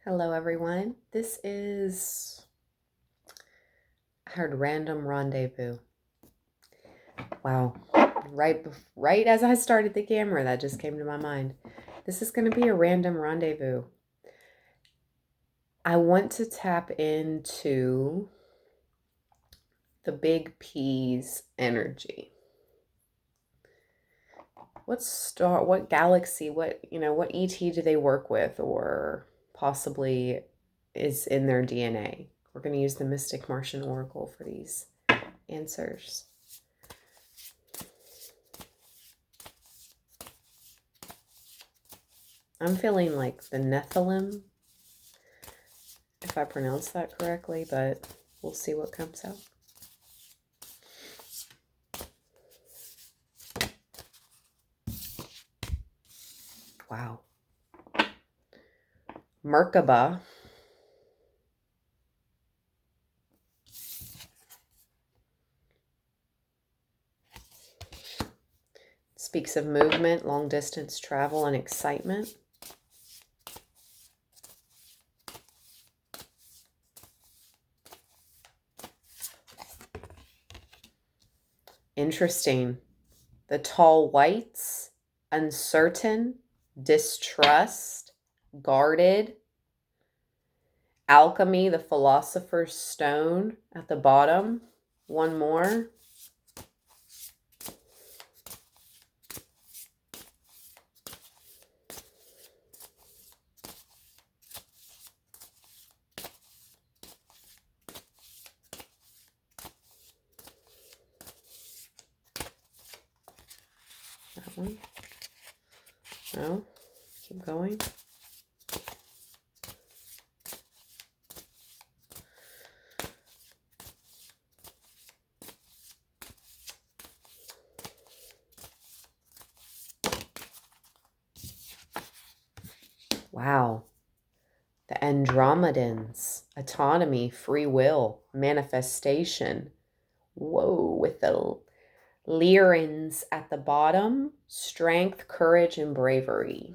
Hello, everyone. This is, I heard random rendezvous. Wow. Right as I started the camera, that just came to my mind. This is going to be a random rendezvous. I want to tap into the big P's energy. What galaxy, what ET do they work with, or possibly is in their DNA? We're going to use the Mystic Martian Oracle for these answers. I'm feeling like the Nephilim, if I pronounce that correctly, but we'll see what comes out. Wow. Merkaba. Speaks of movement, long distance travel, and excitement. Interesting. The tall whites, uncertain, distrust, guarded. Alchemy, the philosopher's stone at the bottom. One more. That one. No, keep going. Wow. The Andromedans, autonomy, free will, manifestation. Whoa, with the Lyrans at the bottom, strength, courage, and bravery.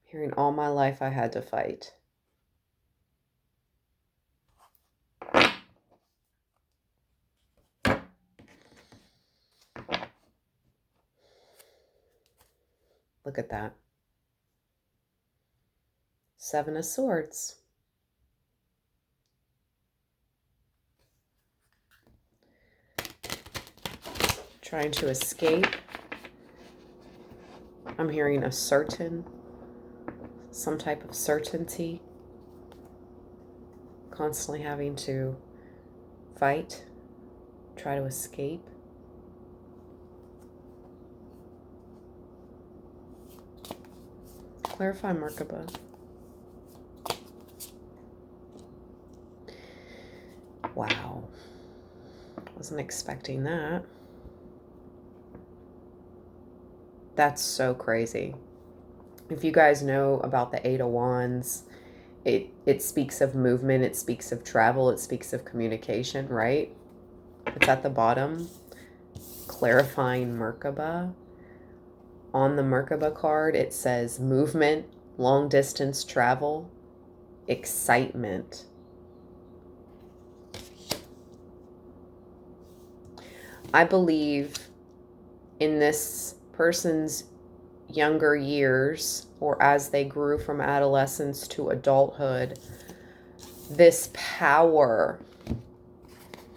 Hearing all my life I had to fight. Look at that. Seven of Swords. Trying to escape. I'm hearing a certain, some type of certainty. Constantly having to fight, try to escape. Clarify merkaba. Wow. Wasn't expecting that. That's so crazy. If you guys know about the Eight of Wands, it speaks of movement, it speaks of travel, it speaks of communication, right? It's at the bottom. Clarifying merkaba. On the merkaba card, it says movement, long distance travel, excitement. I believe in this person's younger years, or as they grew from adolescence to adulthood, this power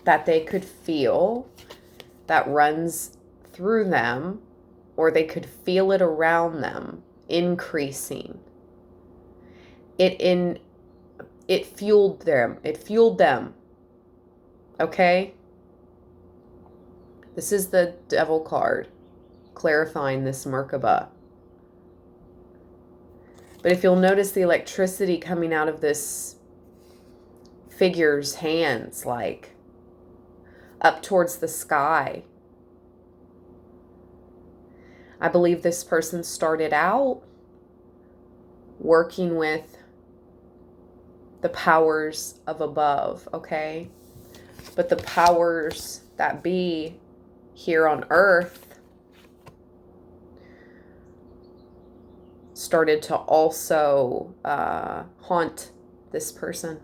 that they could feel that runs through them, or they could feel it around them increasing. It fueled them. It fueled them. Okay? This is the Devil card, clarifying this merkaba. But if you'll notice the electricity coming out of this figure's hands, like up towards the sky. I believe this person started out working with the powers of above, okay? But the powers that be here on Earth started to also haunt this person.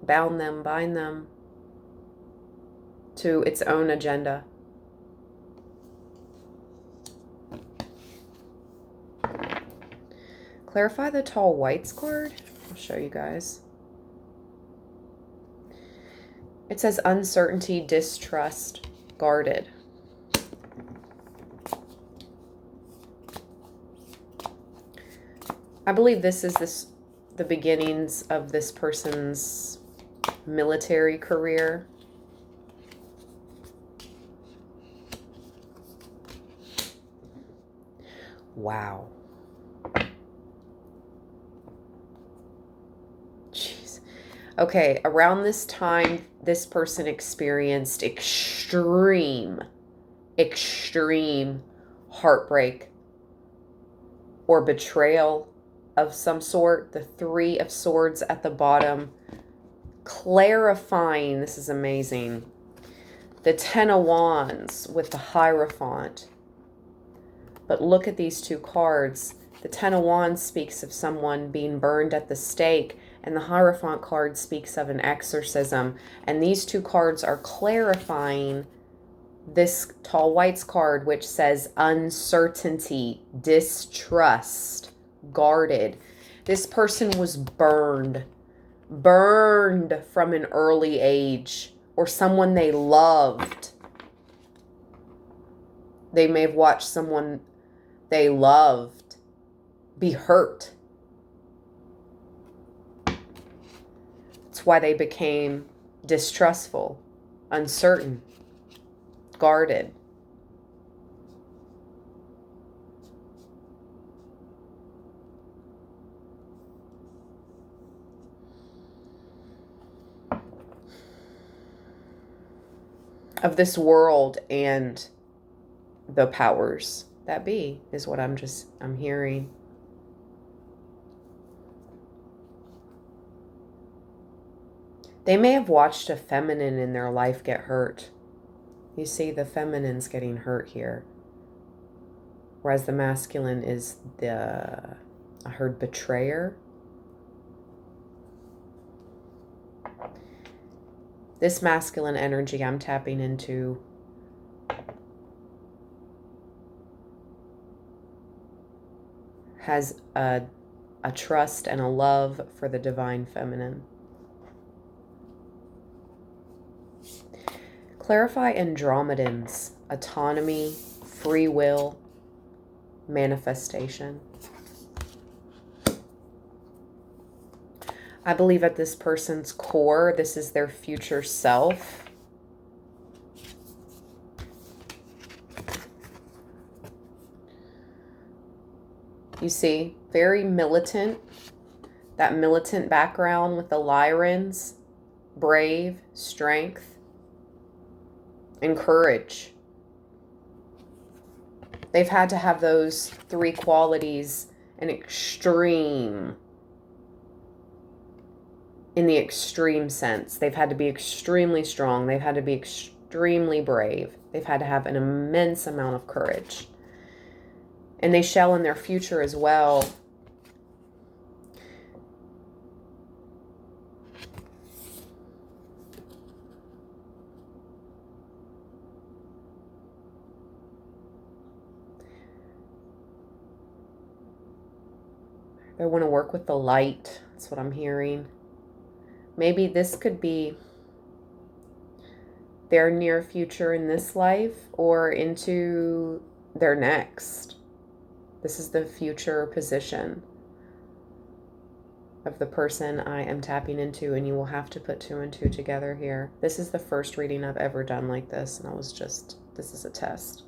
Bound them, bind them to its own agenda. Clarify the tall whites card. I'll show you guys. It says uncertainty, distrust, guarded. I believe this is the beginnings of this person's military career. Wow. Jeez. Okay, around this time, this person experienced extreme heartbreak or betrayal of some sort. The Three of Swords at the bottom, clarifying, this is amazing. The Ten of Wands with the Hierophant. But look at these two cards. The Ten of Wands speaks of someone being burned at the stake, and the Hierophant card speaks of an exorcism. And these two cards are clarifying this tall whites card, which says uncertainty, distrust, guarded. This person was burned from an early age, or someone they loved. They may have watched someone they loved be hurt. That's why they became distrustful, uncertain, guarded. Of this world and the powers that be is what I'm hearing. They may have watched a feminine in their life get hurt. You see, the feminine's getting hurt here. Whereas the masculine is I heard betrayer. This masculine energy I'm tapping into has a trust and a love for the divine feminine. Clarify Andromedans, autonomy, free will, manifestation. I believe at this person's core, this is their future self. You see, very militant. That militant background with the Lyrans, brave, strength, and courage. They've had to have those three qualities in the extreme sense. They've had to be extremely strong. They've had to be extremely brave. They've had to have an immense amount of courage. And they shall in their future as well. They want to work with the light. That's what I'm hearing. Maybe this could be their near future in this life or into their next. This is the future position of the person I am tapping into, and you will have to put 2 and 2 together here. This is the first reading I've ever done like this, and this is a test.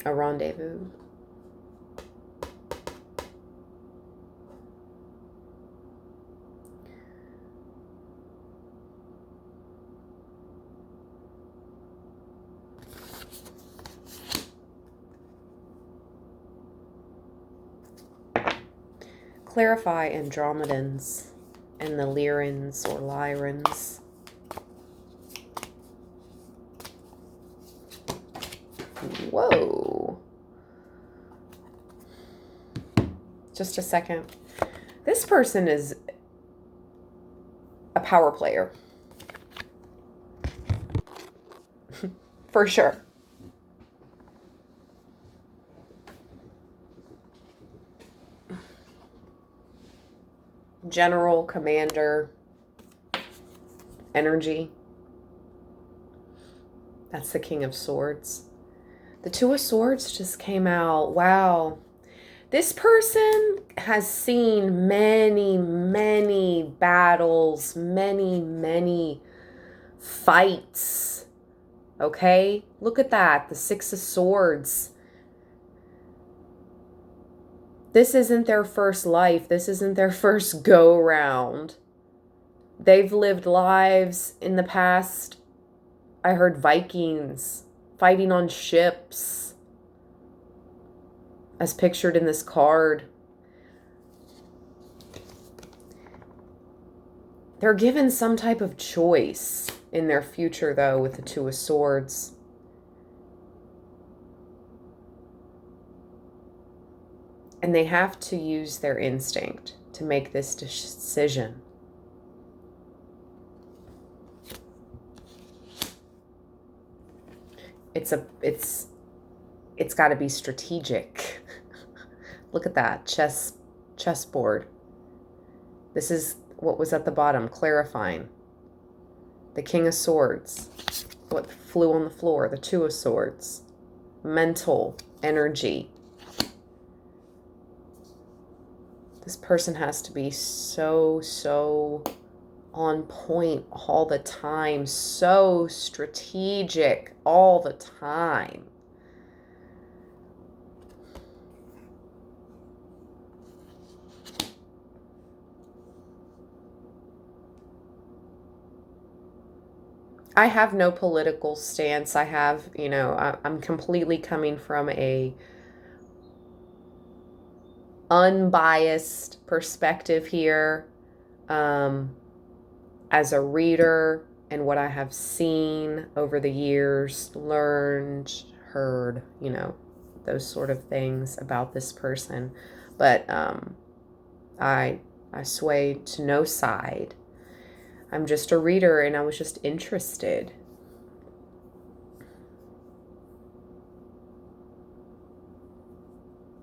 A rendezvous. Clarify Andromedans. and the Lyrans or Lyrans. Whoa. Just a second. This person is a power player. For sure. General, commander, energy. That's the King of Swords. The Two of Swords just came out. Wow. This person has seen many, many battles, many, many fights. Okay? Look at that. The Six of Swords. This isn't their first life. This isn't their first go-round. They've lived lives in the past. I heard Vikings fighting on ships, as pictured in this card. They're given some type of choice in their future, though, with the Two of Swords. And they have to use their instinct to make this decision. It's got to be strategic. Look at that chessboard. This is what was at the bottom, clarifying. The King of Swords. What flew on the floor? The Two of Swords. Mental energy. This person has to be so on point all the time. So strategic all the time. I have no political stance. I have, I'm completely coming from a unbiased perspective here, as a reader, and what I have seen over the years, learned, heard, those sort of things about this person. But I sway to no side. I'm just a reader, and I was just interested.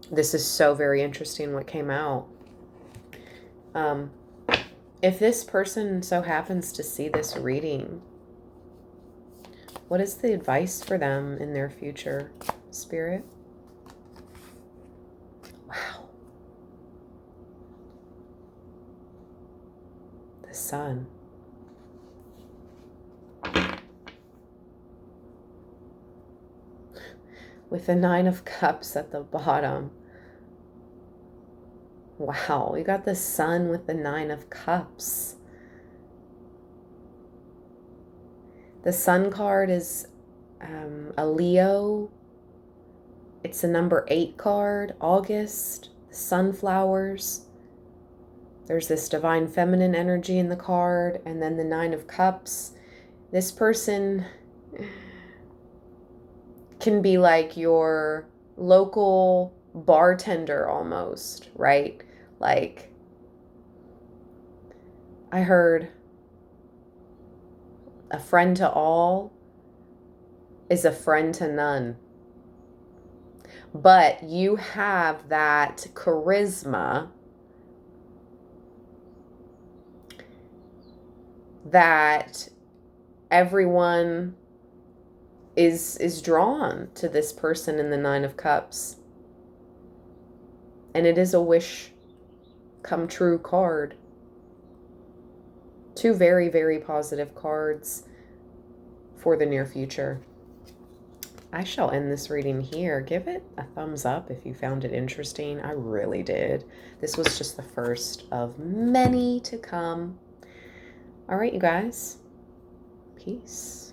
This is so very interesting what came out. If this person so happens to see this reading, what is the advice for them in their future, Spirit? Wow. The Sun. With the Nine of Cups at the bottom. Wow, we got the Sun with the Nine of Cups. The Sun card is a Leo. It's a number 8 card, August, sunflowers. There's this divine feminine energy in the card, and then the Nine of Cups. This person can be like your local bartender almost, right? Like, I heard a friend to all is a friend to none. But you have that charisma that everyone is drawn to this person in the Nine of Cups. And it is a wish come true card. 2 very, very positive cards for the near future. I shall end this reading here. Give it a thumbs up if you found it interesting. I really did. This was just the first of many to come. All right, you guys. Peace.